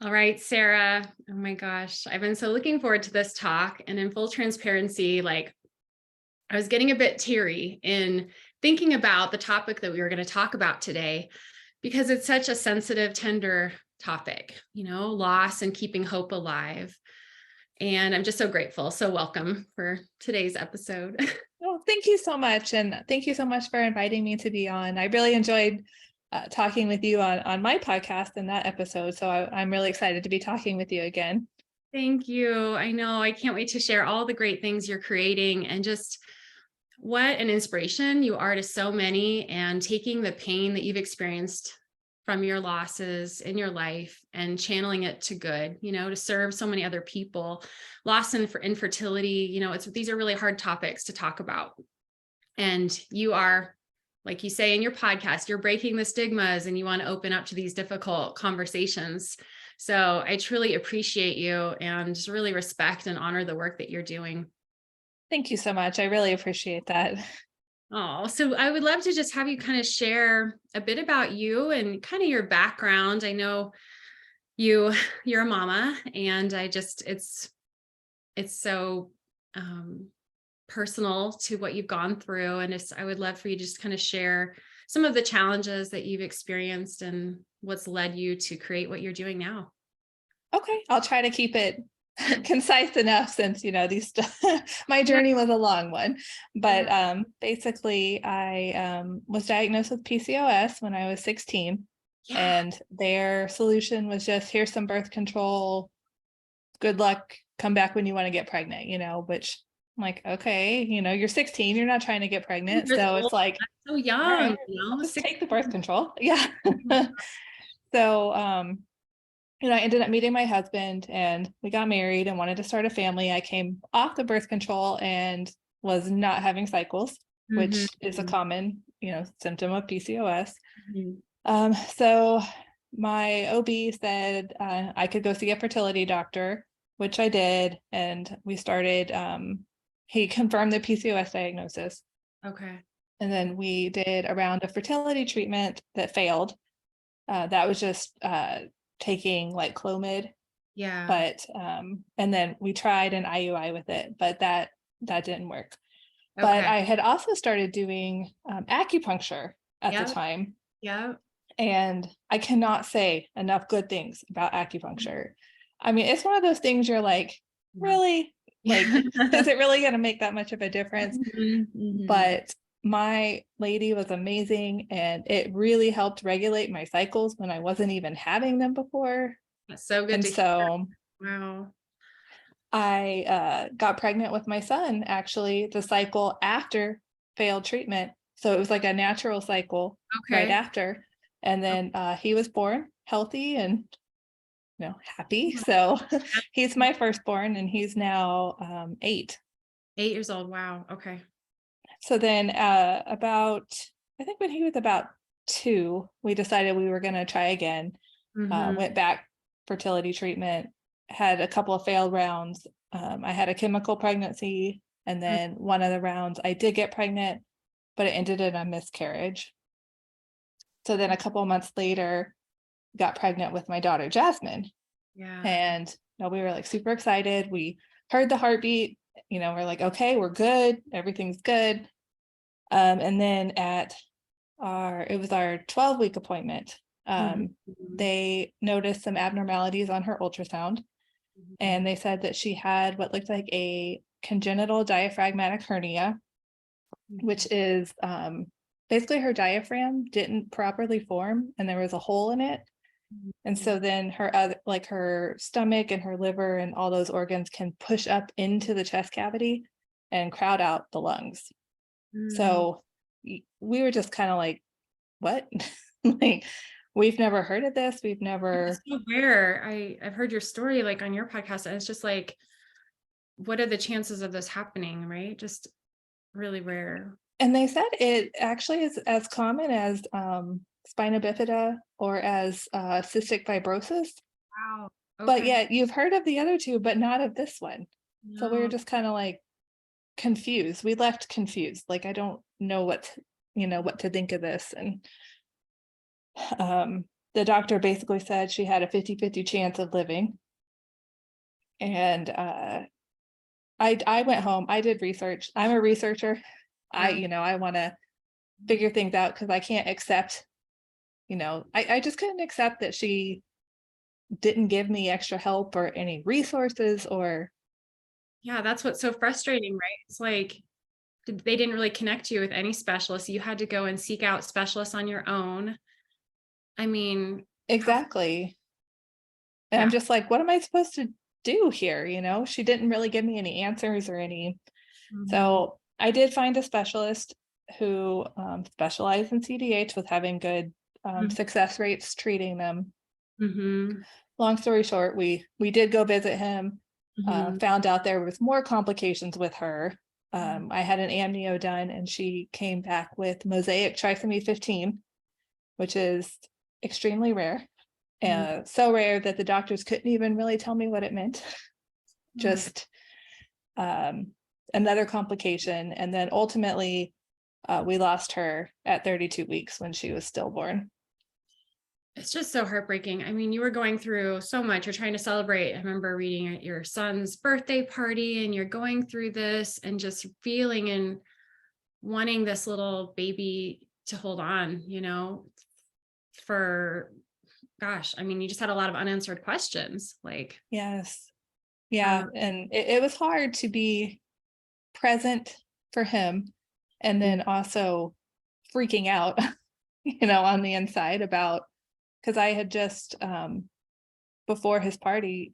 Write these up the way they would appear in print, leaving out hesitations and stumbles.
All right, Sarah. Oh my gosh. I've been so looking forward to this talk. And in full transparency, I was getting a bit teary in thinking about the topic that we were going to talk about today, because it's such a sensitive, tender topic, loss and keeping hope alive. And I'm just so grateful. So welcome for today's episode. Well, thank you so much. And thank you so much for inviting me to be on. I really enjoyed talking with you on my podcast in that episode. So I'm really excited to be talking with you again. Thank you. I know I can't wait to share all the great things you're creating and just what an inspiration you are to so many, and taking the pain that you've experienced from your losses in your life and channeling it to good, to serve so many other people. Loss and infertility, these are really hard topics to talk about. And you are, like you say in your podcast, you're breaking the stigmas and you want to open up to these difficult conversations. So I truly appreciate you and just really respect and honor the work that you're doing. Thank you so much. I really appreciate that. Oh, so I would love to just have you kind of share a bit about you and kind of your background. I know you're a mama, and it's so personal to what you've gone through. And I would love for you to just kind of share some of the challenges that you've experienced and what's led you to create what you're doing now. Okay, I'll try to keep it concise enough since my journey was a long one. But basically I was diagnosed with PCOS when I was 16. Yeah. And their solution was just, here's some birth control, good luck, come back when you want to get pregnant, which I'm like, okay, you're 16, you're not trying to get pregnant. So it's like, so young, right, just take the birth control. Yeah. So I ended up meeting my husband and we got married and wanted to start a family. I came off the birth control and was not having cycles, which is a common, symptom of PCOS. So my OB said I could go see a fertility doctor, which I did. And we started, he confirmed the PCOS diagnosis. Okay. And then we did a round of fertility treatment that failed. That was just taking like Clomid. Yeah. But and then we tried an IUI with it, but that didn't work. Okay. But I had also started doing acupuncture at the time. Yeah. And I cannot say enough good things about acupuncture. I mean, it's one of those things you're like, really? Like, is it really going to make that much of a difference? But my lady was amazing, and it really helped regulate my cycles when I wasn't even having them before. That's so good and to so hear. Wow. I got pregnant with my son, actually, the cycle after failed treatment. So it was like a natural cycle right after. And then he was born healthy and happy. So he's my firstborn, and he's now 8. 8 years old. Wow. Okay. So then I think when he was about 2, we decided we were going to try again. Went back, fertility treatment, had a couple of failed rounds. I had a chemical pregnancy, and then one of the rounds I did get pregnant, but it ended in a miscarriage. So then a couple of months later, got pregnant with my daughter, Jasmine. Yeah. And we were like super excited. We heard the heartbeat, we're like, okay, we're good. Everything's good. And then it was our 12-week appointment. They noticed some abnormalities on her ultrasound, and they said that she had what looked like a congenital diaphragmatic hernia, which is basically her diaphragm didn't properly form and there was a hole in it. And so then her stomach and her liver and all those organs can push up into the chest cavity and crowd out the lungs. So we were just kind of like, what? Like, we've never heard of this. We've never. It's so rare. I've heard your story like on your podcast, and it's just like, what are the chances of this happening? Right? Just really rare. And they said it actually is as common as spina bifida or as cystic fibrosis. Wow. Okay. But yet you've heard of the other two, but not of this one. No. So we were just kind of like confused. We left confused. Like, I don't know what to think of this. And the doctor basically said she had a 50-50 chance of living. And I went home, I did research. I'm a researcher. I want to figure things out because I can't accept, I just couldn't accept that she didn't give me extra help or any resources or. Yeah, that's what's so frustrating, right? It's like they didn't really connect you with any specialists. You had to go and seek out specialists on your own. I mean, Exactly. And yeah. I'm just like, what am I supposed to do here? She didn't really give me any answers or any. Mhm. So I did find a specialist who specialized in CDH with having good success rates treating them. Mhm. Long story short, we did go visit him, Mhm. found out there was more complications with her. I had an amnio done and she came back with mosaic trisomy 15, which is extremely rare. Mhm. So rare that the doctors couldn't even really tell me what it meant. Oh my God. Just another complication. And then ultimately, we lost her at 32 weeks when she was stillborn. It's just so heartbreaking. I mean, you were going through so much. You're trying to celebrate. I remember reading at your son's birthday party, and you're going through this and just feeling and wanting this little baby to hold on, for gosh, I mean, you just had a lot of unanswered questions. Like, Yes. Yeah. um, And it was hard to be present for him and then also freaking out, on the inside about, because I had just, before his party,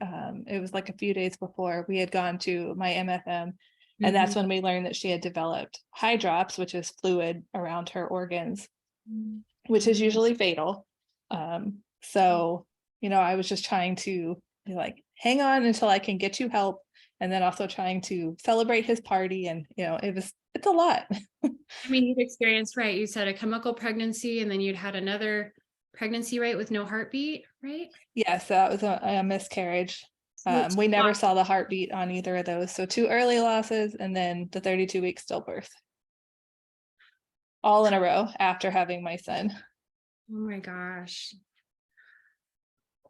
it was like a few days before, we had gone to my MFM. And that's mhm. when we learned that she had developed hydrops, which is fluid around her organs, which is usually fatal. So, I was just trying to be like, hang on until I can get you help. And then also trying to celebrate his party. And, it's a lot. I mean, you've experienced, right? You said a chemical pregnancy, and then you'd had another pregnancy, right, with no heartbeat, right? Yes, that was a miscarriage. So two We never lots. saw the heartbeat on either of those. So 2 early losses and then the 32-week stillbirth, all in a row after having my son. Oh my gosh.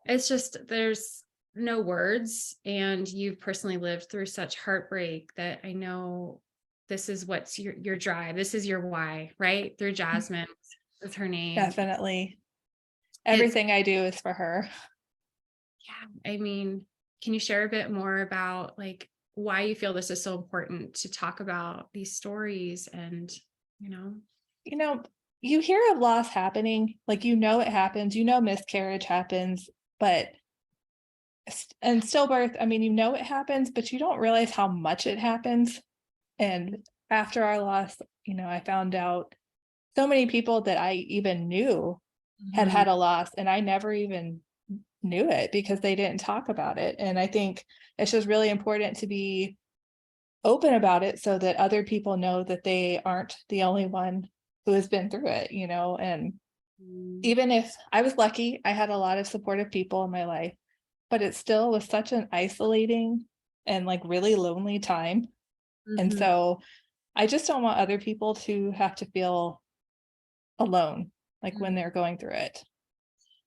It's just, there's no words. And you've personally lived through such heartbreak that I know this is what's your drive. This is your why, right? Through Jasmine is her name. Definitely. It's, Everything I do is for her. yeah, I mean, can you share a bit more about like why you feel this is so important to talk about these stories and, you know? You know, you hear of loss happening, like it happens, miscarriage happens, but and stillbirth, I mean, it happens, but you don't realize how much it happens. And after our loss, I found out so many people that I even knew had Mhm. had a loss, and I never even knew it because they didn't talk about it. And I think it's just really important to be open about it so that other people know that they aren't the only one who has been through it, and even if I was lucky, I had a lot of supportive people in my life, but it still was such an isolating and like really lonely time. And Mhm. so I just don't want other people to have to feel alone, like when they're going through it.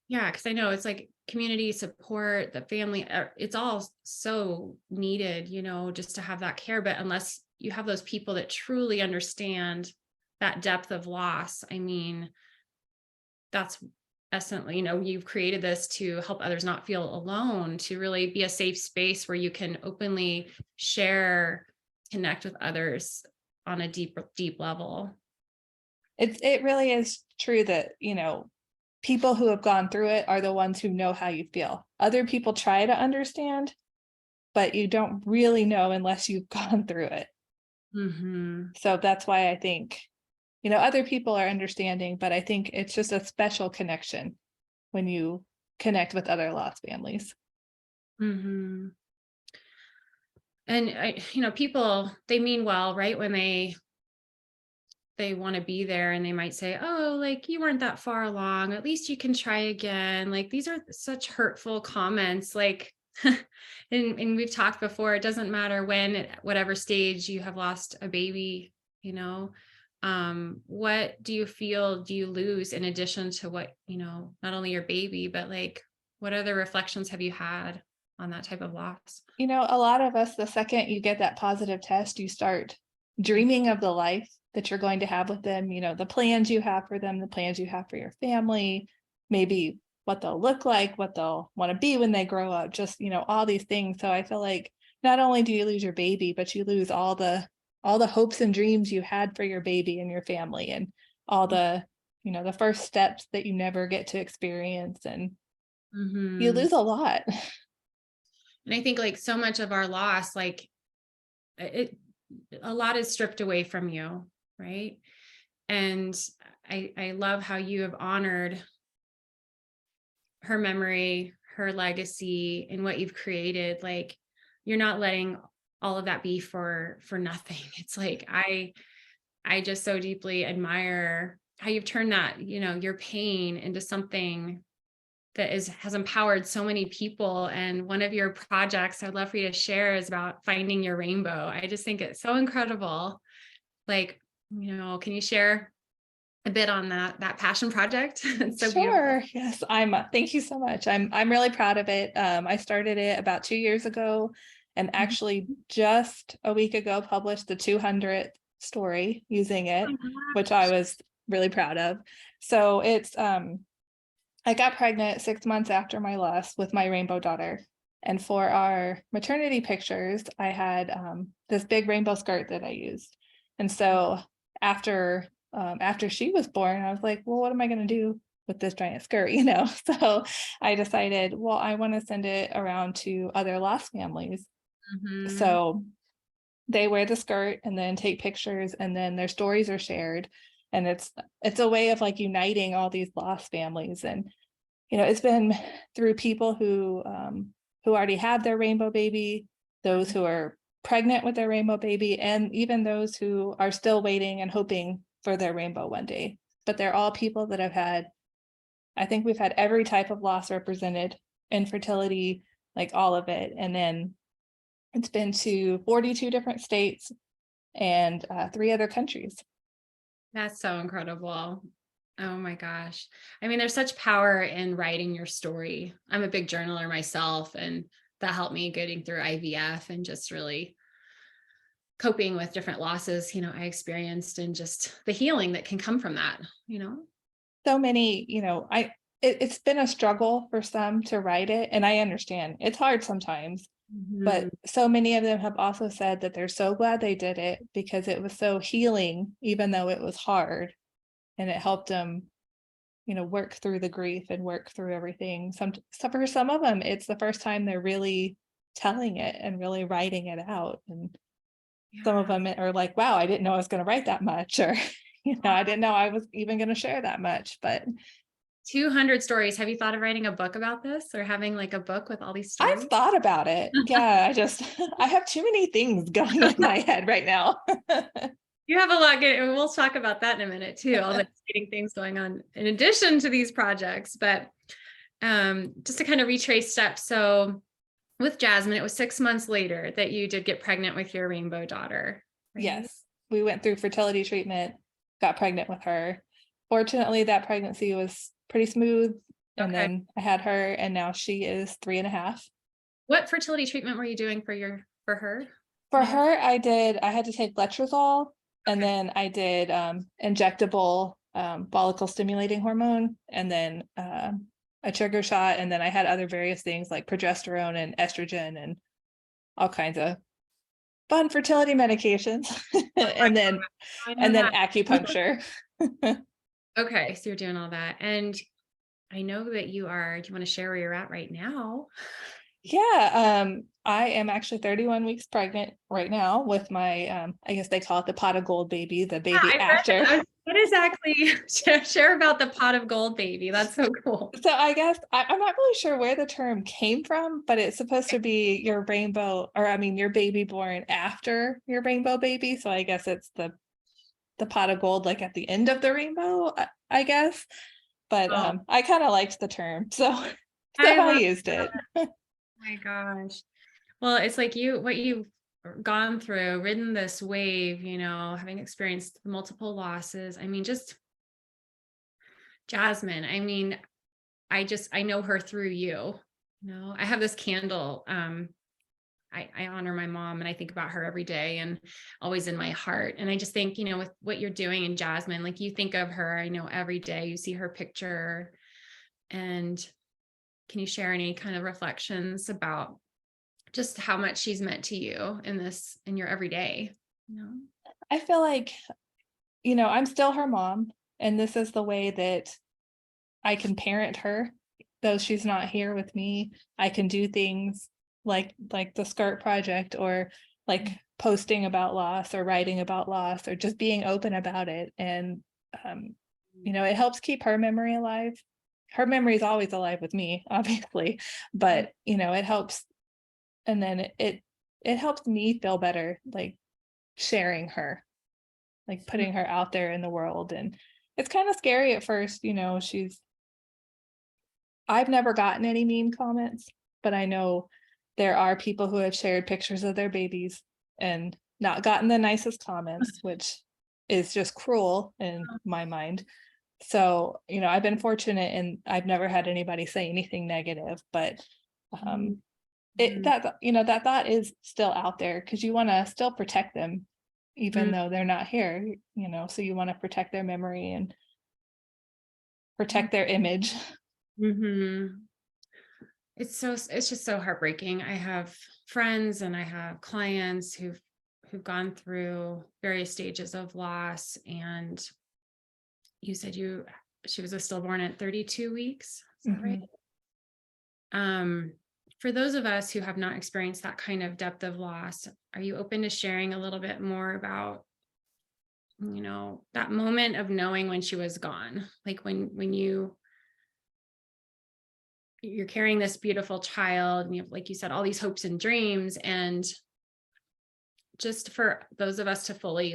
Yeah, because I know it's like community support, the family, it's all so needed, just to have that care. But unless you have those people that truly understand that depth of loss, I mean, that's essentially, you've created this to help others not feel alone, to really be a safe space where you can openly share, connect with others on a deep, deep level. It really is true that, people who have gone through it are the ones who know how you feel. Other people try to understand, but you don't really know unless you've gone through it. Hmm. So that's why I think, other people are understanding, but I think it's just a special connection when you connect with other lost families. Hmm. And people, they mean well, right? When they want to be there, and they might say, oh, like, you weren't that far along, at least you can try again. Like, these are such hurtful comments, like, and we've talked before, it doesn't matter when, at whatever stage you have lost a baby, you know what do you feel do you lose in addition to what, not only your baby, but like what other reflections have you had on that type of loss? A lot of us, the second you get that positive test, you start dreaming of the life that you're going to have with them, the plans you have for them, the plans you have for your family, maybe what they'll look like, what they'll want to be when they grow up, just, all these things. So I feel like not only do you lose your baby, but you lose all the hopes and dreams you had for your baby and your family, and all the, the first steps that you never get to experience, and you Mhm. lose a lot. And I think like so much of our loss, like it, a lot is stripped away from you, right? And I love how you have honored her memory, her legacy, and what you've created. Like you're not letting all of that be for nothing. It's like I just so deeply admire how you've turned that, your pain into something that has empowered so many people. And one of your projects I'd love for you to share is about finding your rainbow. I just think it's so incredible. Like, can you share a bit on that passion project? It's so beautiful. Sure. Yes, thank you so much. I'm really proud of it. I started it about 2 years ago, and Mhm. actually just a week ago published the 200th story using Oh it, my which I gosh. was really proud of. So it's I got pregnant 6 months after my loss with my rainbow daughter. And for our maternity pictures, I had this big rainbow skirt that I used. And so after she was born, I was like, well, what am I going to do with this giant skirt? So I decided, well, I want to send it around to other lost families. Mhm. So they wear the skirt and then take pictures, and then their stories are shared. And it's a way of like uniting all these lost families. And it's been through people who already have their rainbow baby, those who are pregnant with their rainbow baby, and even those who are still waiting and hoping for their rainbow one day. But they're all people that have had, I think we've had every type of loss represented, infertility, like all of it. And then it's been to 42 different states and 3 other countries. That's so incredible. Oh my gosh. I mean, there's such power in writing your story. I'm a big journaler myself, and that helped me getting through IVF and just really coping with different losses, I experienced, and just the healing that can come from that. So many, it's been a struggle for some to write it, and I understand it's hard sometimes. But Mhm. so many of them have also said that they're so glad they did it because it was so healing, even though it was hard, and it helped them, work through the grief and work through everything. So for some of them, it's the first time they're really telling it and really writing it out. And some of Yeah. them are like, wow, I didn't know I was going to write that much, or, I didn't know I was even going to share that much. But 200 stories. Have you thought of writing a book about this, or having like a book with all these I've stories? thought about it. Yeah, I have too many things going in my head right now. You have a lot good, and we'll talk about that in a minute too, all the exciting things going on in addition to these projects. But just to kind of retrace steps. So with Jasmine, it was 6 months later that you did get pregnant with your rainbow daughter, right? Yes, we went through fertility treatment, got pregnant with her. Fortunately, that pregnancy was pretty smooth. And Okay. then I had her, and now she is 3.5. What fertility treatment were you doing for her? For May I ask? her, I had to take letrozole, and Okay. then I did injectable follicle stimulating hormone, and then a trigger shot. And then I had other various things like progesterone and estrogen and all kinds of fun fertility medications. Oh my and then God, I and know then that. acupuncture. Okay, so you're doing all that. And I know that do you want to share where you're at right now? Yeah, I am actually 31 weeks pregnant right now with my I guess they call it the pot of gold baby, the Yeah, baby I read after. that. What exactly? Share about the pot of gold baby. That's so cool. So I guess I'm not really sure where the term came from, but it's supposed to be your rainbow, or I mean your baby born after your rainbow baby. So I guess it's the pot of gold, like at the end of the rainbow, I guess. But Oh, I kind of liked the term, so so I I love used it. my gosh. Well, it's like what you gone through, ridden this wave, having experienced multiple losses. I mean, just Jasmine, I mean, I know her through you. I have this candle. I honor my mom and I think about her every day and always in my heart. And I just think, with what you're doing in Jasmine, like you think of her, I know every day you see her picture. And can you share any kind of reflections about just how much she's meant to you in your everyday? I feel like, I'm still her mom, and this is the way that I can parent her, though she's not here with me. I can do things like the skirt project, or like posting about loss, or writing about loss, or just being open about it. And it helps keep her memory alive. Her memory is always alive with me, obviously, but it helps. And then it helps me feel better, like sharing her, like putting her out there in the world. And it's kind of scary at first, I've never gotten any mean comments, but I know there are people who have shared pictures of their babies and not gotten the nicest comments, which is just cruel in my mind. So, I've been fortunate and I've never had anybody say anything negative, but that thought is still out there, because you want to still protect them, even though they're not here, so you want to protect their memory and protect their image. It's just so heartbreaking. I have friends and I have clients who've gone through various stages of loss. And you said she was a stillborn at 32 weeks. Is that right? For those of us who have not experienced that kind of depth of loss, are you open to sharing a little bit more about, that moment of knowing when she was gone? Like when you're carrying this beautiful child and you have, like you said, all these hopes and dreams, and just for those of us to fully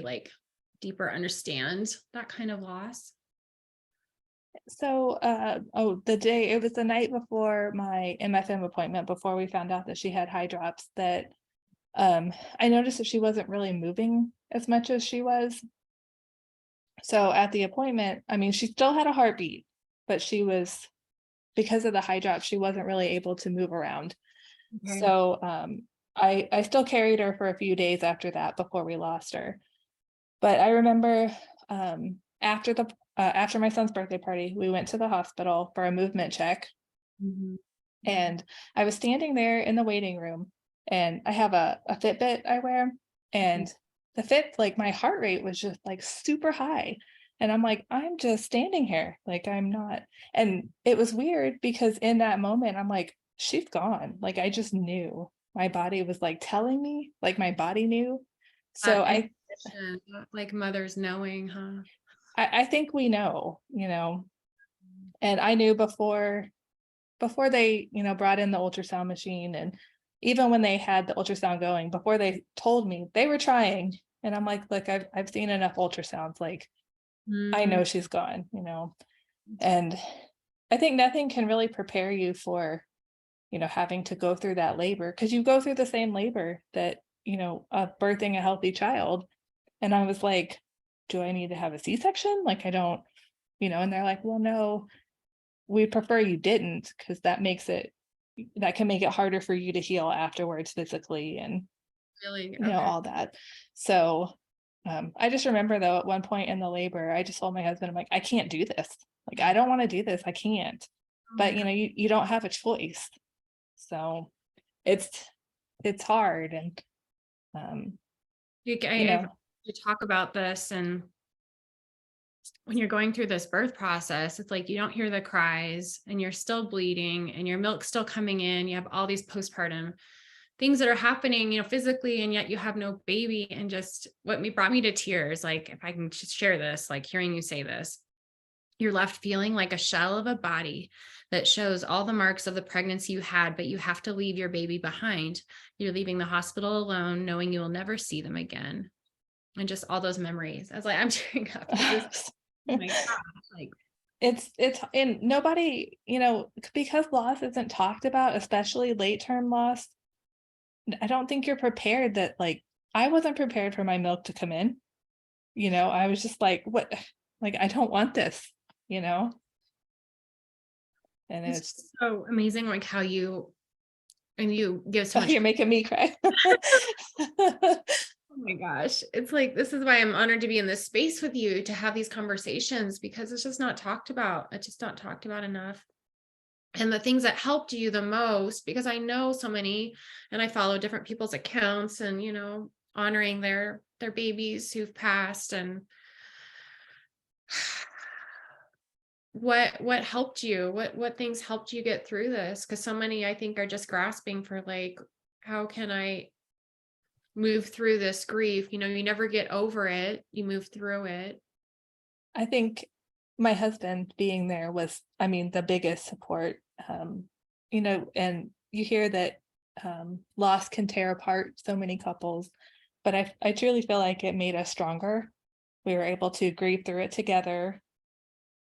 deeper understand that kind of loss. So, it was the night before my MFM appointment, before we found out that she had high drops, that I noticed that she wasn't really moving as much as she was. So at the appointment, I mean, she still had a heartbeat, but because of the high drops, she wasn't really able to move around. Okay. So I still carried her for a few days after that, before we lost her. But I remember after my son's birthday party, we went to the hospital for a movement check. And I was standing there in the waiting room, and I have a Fitbit I wear, and the Fit, my heart rate was just super high. And I'm like, I'm just standing here, I'm not. And it was weird, because in that moment, I'm like, she's gone. I just knew. My body was telling me, my body knew. So mothers knowing, huh? I think we know, and I knew before they, brought in the ultrasound machine, and even when they had the ultrasound going, before they told me, they were trying. And I'm like, look, I've seen enough ultrasounds. I know she's gone, and I think nothing can really prepare you for, having to go through that labor, because you go through the same labor that, of birthing a healthy child. And I was like, do I need to have a C-section? I don't, and they're like, well, no, we prefer you didn't, because that can make it harder for you to heal afterwards physically, and really, all that. So I just remember, though, at one point in the labor, I just told my husband, I'm like, I can't do this. I don't want to do this. I can't. But you don't have a choice. So it's hard. And you talk about this, and when you're going through this birth process, it's you don't hear the cries, and you're still bleeding, and your milk's still coming in. You have all these postpartum things that are happening, physically, and yet you have no baby. And just what brought me to tears, if I can just share this, hearing you say this, you're left feeling like a shell of a body that shows all the marks of the pregnancy you had, but you have to leave your baby behind. You're leaving the hospital alone, knowing you will never see them again. And just all those memories. I was I'm tearing up. Oh my gosh, it's and nobody, because loss isn't talked about, especially late term loss, I don't think you're prepared that, like, I wasn't prepared for my milk to come in. I was just like, what? Like, I don't want this, you know? And It's it's, just so amazing, like how you give so oh, much. you're making me cry. Oh my gosh. It's like, this is why I'm honored to be in this space with you to have these conversations, because it's just not talked about. It's just not talked about enough. And the things that helped you the most, because I know so many, and I follow different people's accounts and, honoring their babies who've passed, and what helped you, what things helped you get through this? Because so many, I think, are just grasping for, like, how can I move through this grief? You never get over it, you move through it. I think my husband being there was, I mean, the biggest support. And you hear that loss can tear apart so many couples, but I truly feel like it made us stronger. We were able to grieve through it together.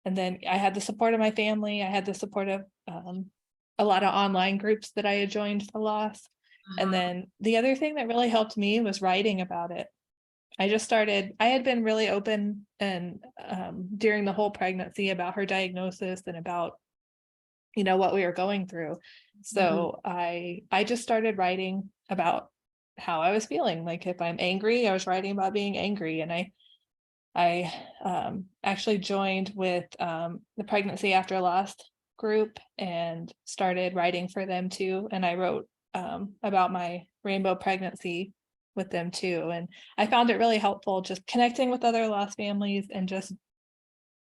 And then I had the support of my family. I had the support of a lot of online groups that I had joined for loss. And Uh-huh. then the other thing that really helped me was writing about it. I had been really open and during the whole pregnancy about her diagnosis and about, what we were going through. Mhm. So I just started writing about how I was feeling. Like, if I'm angry, I was writing about being angry. And I actually joined with the Pregnancy After Loss group and started writing for them too. And I wrote about my rainbow pregnancy with them too. And I found it really helpful just connecting with other lost families and just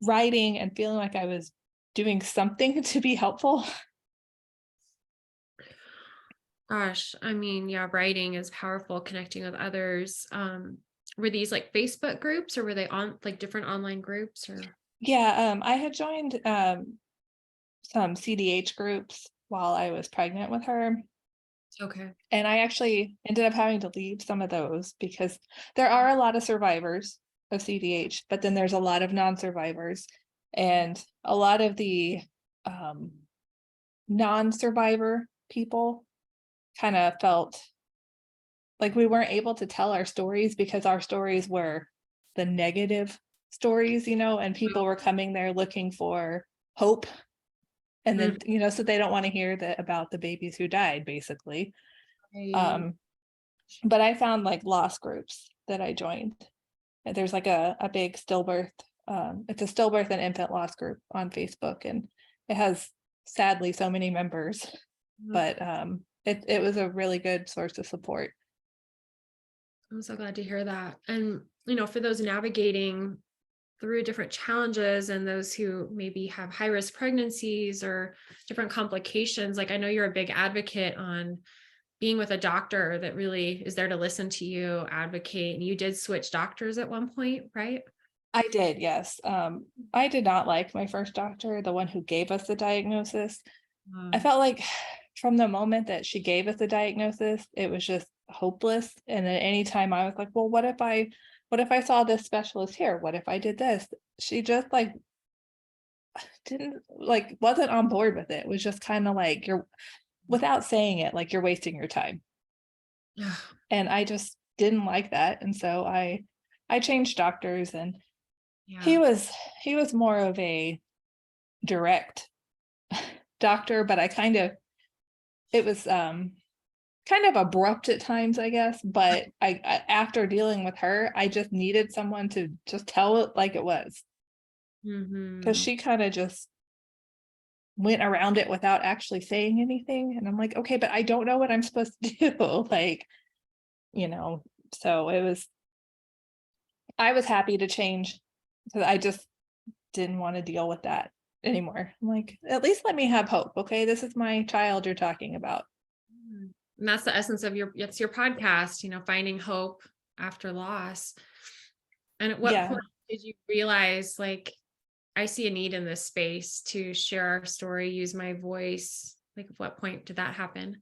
writing and feeling like I was doing something to be helpful. Gosh, I mean, yeah, writing is powerful, connecting with others. Were these like Facebook groups, or were they on like different online groups, or? Yeah, I had joined some CDH groups while I was pregnant with her. Okay. And I actually ended up having to leave some of those because there are a lot of survivors of CDH, but then there's a lot of non-survivors. And a lot of the um, non-survivor people kind of felt like we weren't able to tell our stories because our stories were the negative stories, and people were coming there looking for hope. And then, Mhm. so they don't want to hear about the babies who died, basically. Right. Um, but I found like loss groups that I joined. And there's like a big stillbirth, it's a stillbirth and infant loss group on Facebook, and it has sadly so many members, Mhm. but it was a really good source of support. I'm so glad to hear that. And, for those navigating through different challenges, and those who maybe have high risk pregnancies or different complications, like, I know you're a big advocate on being with a doctor that really is there to listen to you, advocate, and you did switch doctors at one point, right? I did, yes. I did not like my first doctor, the one who gave us the diagnosis. I Um, felt like from the moment that she gave us the diagnosis, it was just hopeless. And at any time I was like, well, what if I saw this specialist here? What if I did this? She just like didn't like wasn't on board with it. It was just kind of like you're without saying it, like you're wasting your time. yeah, And I just didn't like that. And so I changed doctors, and he yeah. was he was more of a direct doctor, but it was kind of abrupt at times, I guess. But after dealing with her, I just needed someone to just tell it like it was, because Hmm. she kind of just went around it without actually saying anything. And I'm like, okay, but I don't know what I'm supposed to do. Like, you know, so I was happy to change because I just didn't want to deal with that anymore. I'm like, at least let me have hope. Okay. This is my child you're talking about. And that's the essence of it's your podcast, finding hope after loss. And at what Yeah. point did you realize, like, I see a need in this space to share our story, use my voice? Like, at what point did that happen?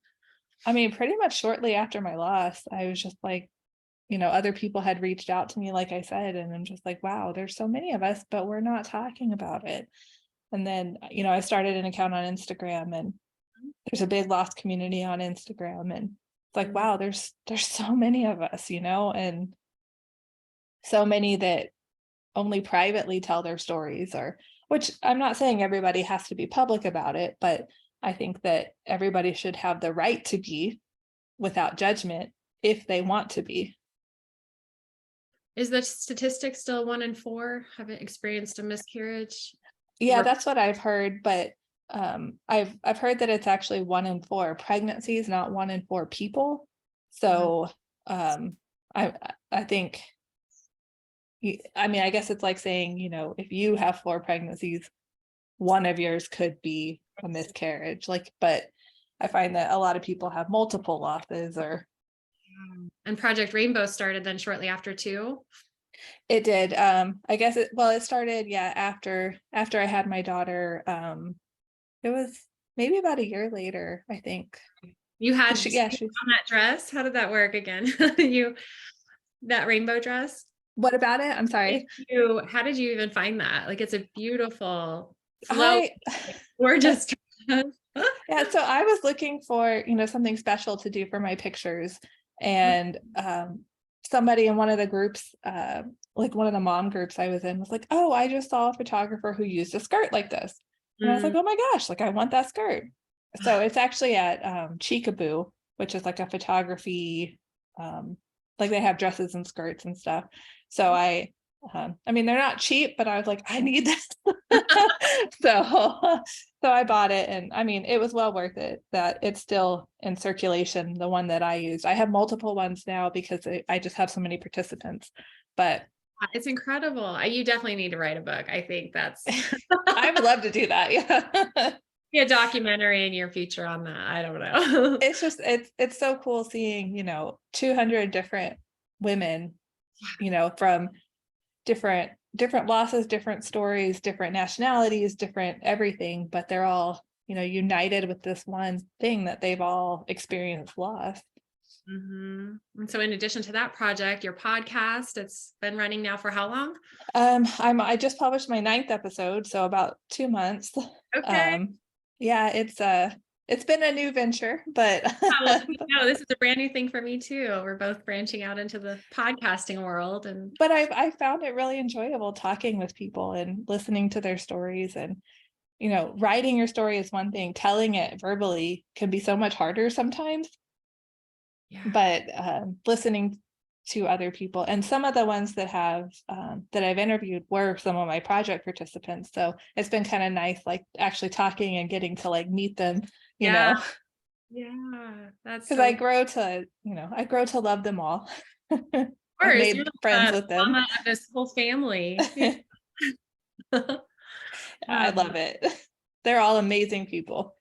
I mean, pretty much shortly after my loss, I was just like, other people had reached out to me, like I said, and I'm just like, wow, there's so many of us, but we're not talking about it. And then, I started an account on Instagram, and there's a big lost community on Instagram. And It's like, wow, there's so many of us, and so many that only privately tell their stories, or which I'm not saying everybody has to be public about it, but I think that everybody should have the right to be without judgment if they want to be. Is the statistic still 1 in 4 haven't experienced a miscarriage? Yeah, Or- that's what I've heard, but I've heard that it's actually 1 in 4 pregnancies, not 1 in 4 people. So I I think I mean, I guess it's like saying, if you have 4 pregnancies, one of yours could be a miscarriage. Like, but I find that a lot of people have multiple losses, or And Project Rainbow started then shortly after too. it did. I guess it started, yeah, after I had my daughter. It was maybe about a year later, I think. You had She on that dress. How did that work again? You that rainbow dress? What about it? I'm sorry. How did you even find that? Like it's a beautiful flow, I gorgeous dress. Yeah, so I was looking for, something special to do for my pictures. And somebody in one of the groups, like one of the mom groups I was in, was like, oh, I just saw a photographer who used a skirt like this. And I was like, oh my gosh, like I want that skirt. So it's actually at Cheekaboo, which is like a photography, like they have dresses and skirts and stuff. So I mean, they're not cheap, but I was like, I need this. So I bought it, and I mean, it was well worth it. That it's still in circulation, the one that I used. I have multiple ones now because I just have so many participants, but It's incredible. You definitely need to write a book. I think that's I would love to do that. Yeah. be a documentary in your future on that. I don't know. It's just, it's so cool seeing, 200 different women, from different losses, different stories, different nationalities, different everything, but they're all, united with this one thing that they've all experienced loss. And so in addition to that project, your podcast, it's been running now for how long? I just published my 9th episode, so about 2 months. Okay. Yeah, it's been a new venture, but No, this is a brand new thing for me too. We're both branching out into the podcasting world, and but I found it really enjoyable talking with people and listening to their stories. And writing your story is one thing, telling it verbally can be so much harder sometimes. But listening to other people, and some of the ones that I've interviewed were some of my project participants, so it's been kind of nice, like actually talking and getting to like meet them, yeah, that's because so I grow to love them all. I've you're made friends with them. mama of this whole family. I love it. They're all amazing people.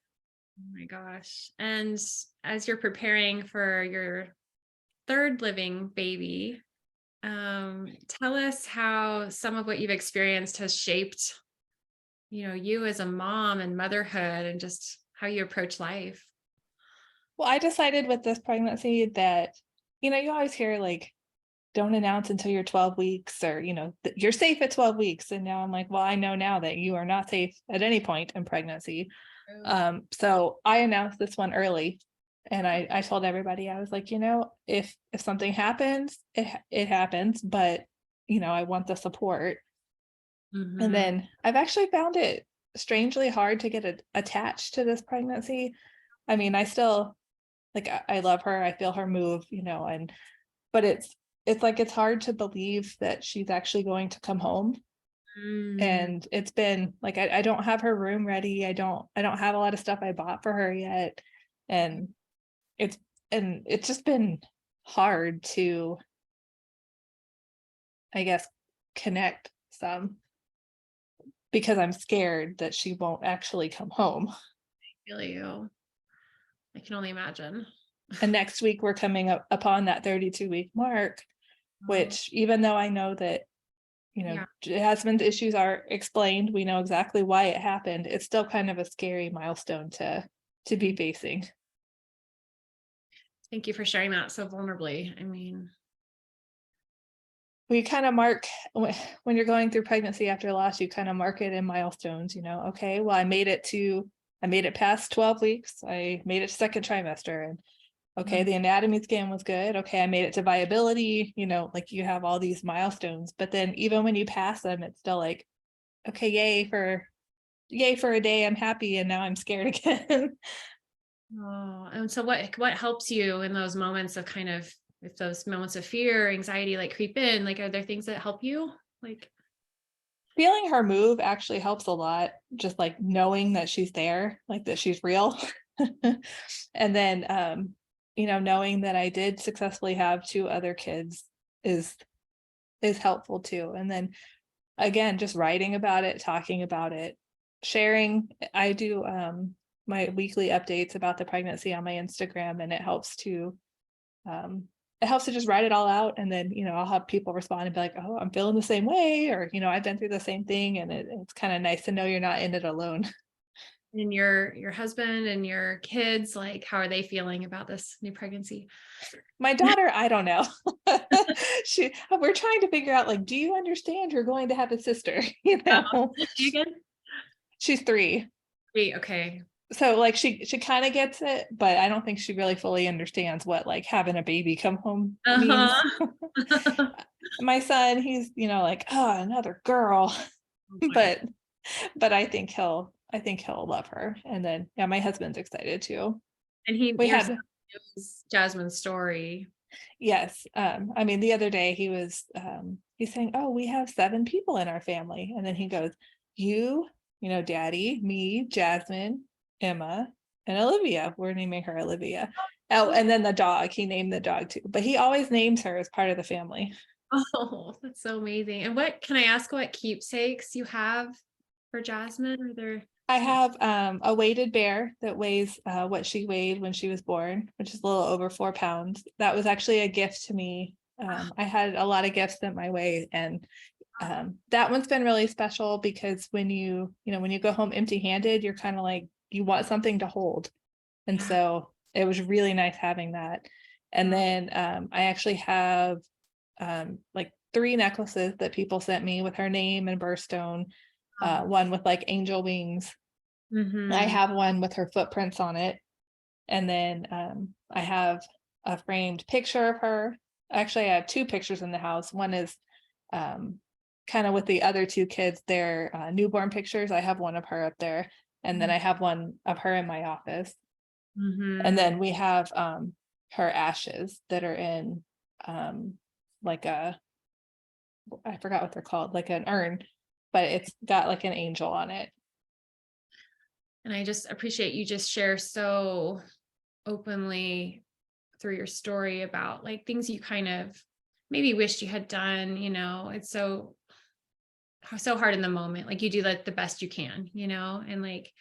Oh my gosh. And as you're preparing for your 3rd living baby, tell us how some of what you've experienced has shaped, you as a mom and motherhood, and just how you approach life. Well, I decided with this pregnancy that, you always hear like, don't announce until you're 12 weeks, or, you're safe at 12 weeks. And now I'm like, well, I know now that you are not safe at any point in pregnancy. So I announced this one early, and I told everybody, I was like, if something happens, it happens, but I want the support. And then I've actually found it strangely hard to get attached to this pregnancy. I mean, I still like, I love her, I feel her move, but it's like, it's hard to believe that she's actually going to come home. And it's been like, I don't have her room ready. I don't have a lot of stuff I bought for her yet. And it's just been hard to, I guess, connect some, because I'm scared that she won't actually come home. I feel you. I can only imagine. And next week we're coming up upon that 32-week mark, which, even though I know that, Jasmine's issues are explained, we know exactly why it happened, it's still kind of a scary milestone to be facing. Thank you for sharing that so vulnerably. I mean, we kind of mark, when you're going through pregnancy after loss, you kind of mark it in milestones, okay, well, I made it past 12 weeks, I made it to 2nd trimester, and Okay, the anatomy scan was good. Okay, I made it to viability, like you have all these milestones, but then even when you pass them, it's still like, okay, yay for a day, I'm happy, and now I'm scared again. Oh, and so what helps you in those moments of kind of, if those moments of fear, anxiety like creep in, like are there things that help you? Like, Feeling her move actually helps a lot, just like knowing that she's there, like that she's real. And then knowing that I did successfully have 2 other kids is helpful too. And then again, just writing about it, talking about it, sharing. I do my weekly updates about the pregnancy on my Instagram, and it helps to just write it all out. And then I'll have people respond and be like, oh, I'm feeling the same way, or I've been through the same thing, and it's kind of nice to know you're not in it alone. and your husband and your kids, like how are they feeling about this new pregnancy? My daughter, I don't know. We're trying to figure out, like, do you understand you're going to have a sister? Oh, is she again? She's 3. Wait, okay. So like she kind of gets it, but I don't think she really fully understands what like having a baby come home means. Uh-huh. My son, he's like, oh, another girl. Oh my. but I think he'll love her. And then yeah, my husband's excited too. And he, We your son had knows Jasmine's story. Yes. I mean, the other day he's saying, oh, we have 7 people in our family. And then he goes, you, daddy, me, Jasmine, Emma, and Olivia. We're naming her Olivia. Oh, and then the dog, he named the dog too, but he always names her as part of the family. Oh, that's so amazing. And what can I ask what keepsakes you have for Jasmine? Are there? I have a weighted bear that weighs what she weighed when she was born, which is a little over 4 pounds. That was actually a gift to me. I had a lot of gifts sent my way, and that one's been really special because when you go home empty-handed, you're kind of like, you want something to hold. And Yeah. so it was really nice having that. And then I actually have like 3 necklaces that people sent me with her name and birthstone. One with like angel wings. I Mm-hmm. have one with her footprints on it. And then I have a framed picture of her. Actually, I have 2 pictures in the house. One is kind of with the other 2 kids, their newborn pictures. I have one of her up there. And then I have one of her in my office. And Mm-hmm. then we have her ashes that are in like I forgot what they're called, like an urn, but it's got like an angel on it. And I just appreciate you just share so openly through your story about like things you kind of maybe wished you had done. It's so hard in the moment. Like you do like the best you can, and like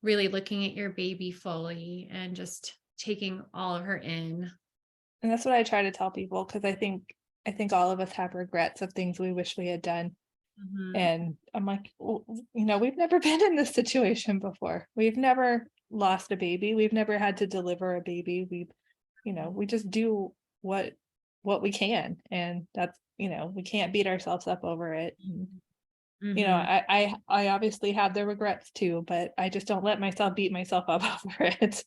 really looking at your baby fully and just taking all of her in. And that's what I try to tell people, because I think all of us have regrets of things we wish we had done. Mhm. And I'm like, well, we've never been in this situation before. We've never lost a baby. We've never had to deliver a baby. We just do what we can. And that's, we can't beat ourselves up over it. And, Mhm. I obviously have the regrets too, but I just don't let myself beat myself up over it.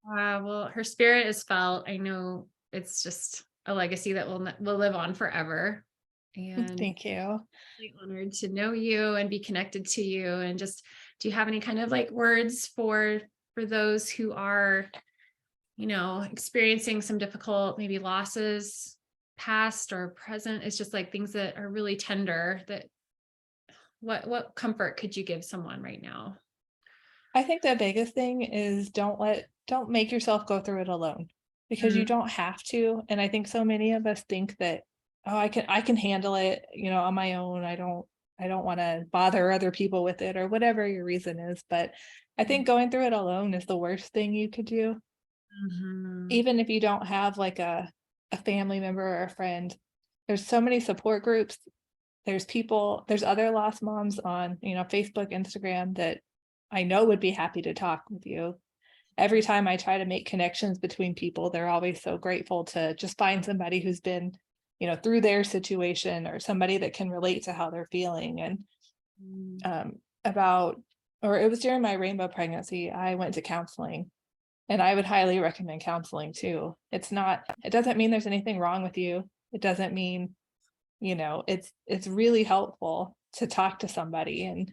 Well, her spirit is felt. I know it's just a legacy that will live on forever. And Thank you. really honored to know you and be connected to you. And just, do you have any kind of like words for those who are, experiencing some difficult maybe losses, past or present? It's just like things that are really tender. That what comfort could you give someone right now? I think the biggest thing is don't make yourself go through it alone, because Mm, you don't have to. And I think so many of us think that, oh, I can handle it, on my own. I don't want to bother other people with it, or whatever your reason is. But I think going through it alone is the worst thing you could do. mhm. Even if you don't have like a family member or a friend, there's so many support groups. There's other lost moms on, Facebook, Instagram, that I know would be happy to talk with you. Every time I try to make connections between people, they're always so grateful to just find somebody who's been, through their situation, or somebody that can relate to how they're feeling. And Mm, about or it was during my rainbow pregnancy, I went to counseling. And I would highly recommend counseling too. It doesn't mean there's anything wrong with you. It doesn't mean, it's really helpful to talk to somebody and,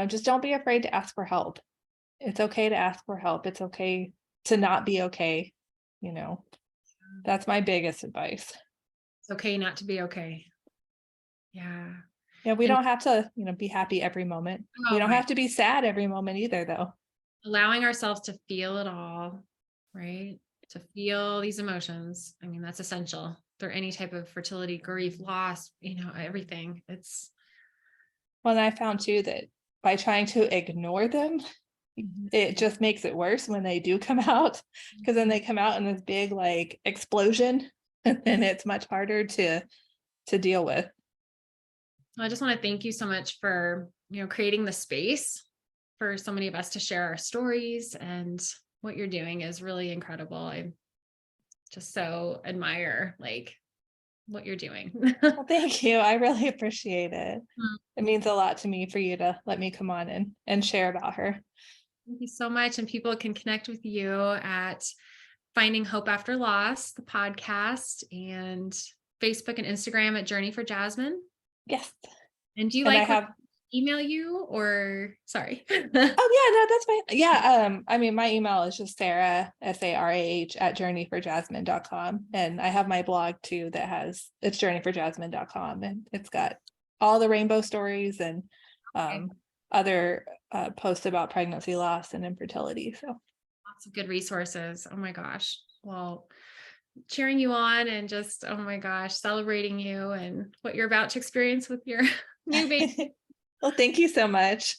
just don't be afraid to ask for help. It's okay to ask for help. It's okay to not be okay. That's my biggest advice. It's okay not to be okay. Yeah. Yeah, we And- don't have to, be happy every moment. We don't right. have to be sad every moment either, though. Allowing ourselves to feel it all, right? To feel these emotions. I mean, that's essential for any type of fertility, grief, loss, everything. Well, and I found too that by trying to ignore them, it just makes it worse when they do come out, because then they come out in this big like explosion, and it's much harder to deal with. I just want to thank you so much for, creating the space for so many of us to share our stories, and what you're doing is really incredible. I just so admire what you're doing. Well, thank you. I really appreciate it. Mm. It means a lot to me for you to let me come on and share about her. Thank you so much. And people can connect with you at Finding Hope After Loss, the podcast, and Facebook and Instagram at Journey for Jasmine. Yes. And do you And like I have email you, or sorry? Oh yeah, no, that's fine. Yeah. I mean, my email is just Sarah, SARAH at journeyforjasmine.com. And I have my blog too it's journeyforjasmine.com, and it's got all the rainbow stories and other posts about pregnancy loss and infertility. So Lots of good resources. Oh my gosh. Well, cheering you on and just, oh my gosh, celebrating you and what you're about to experience with your new baby. Well, thank you so much.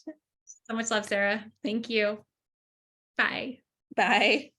So much love, Sarah. Thank you. Bye. Bye.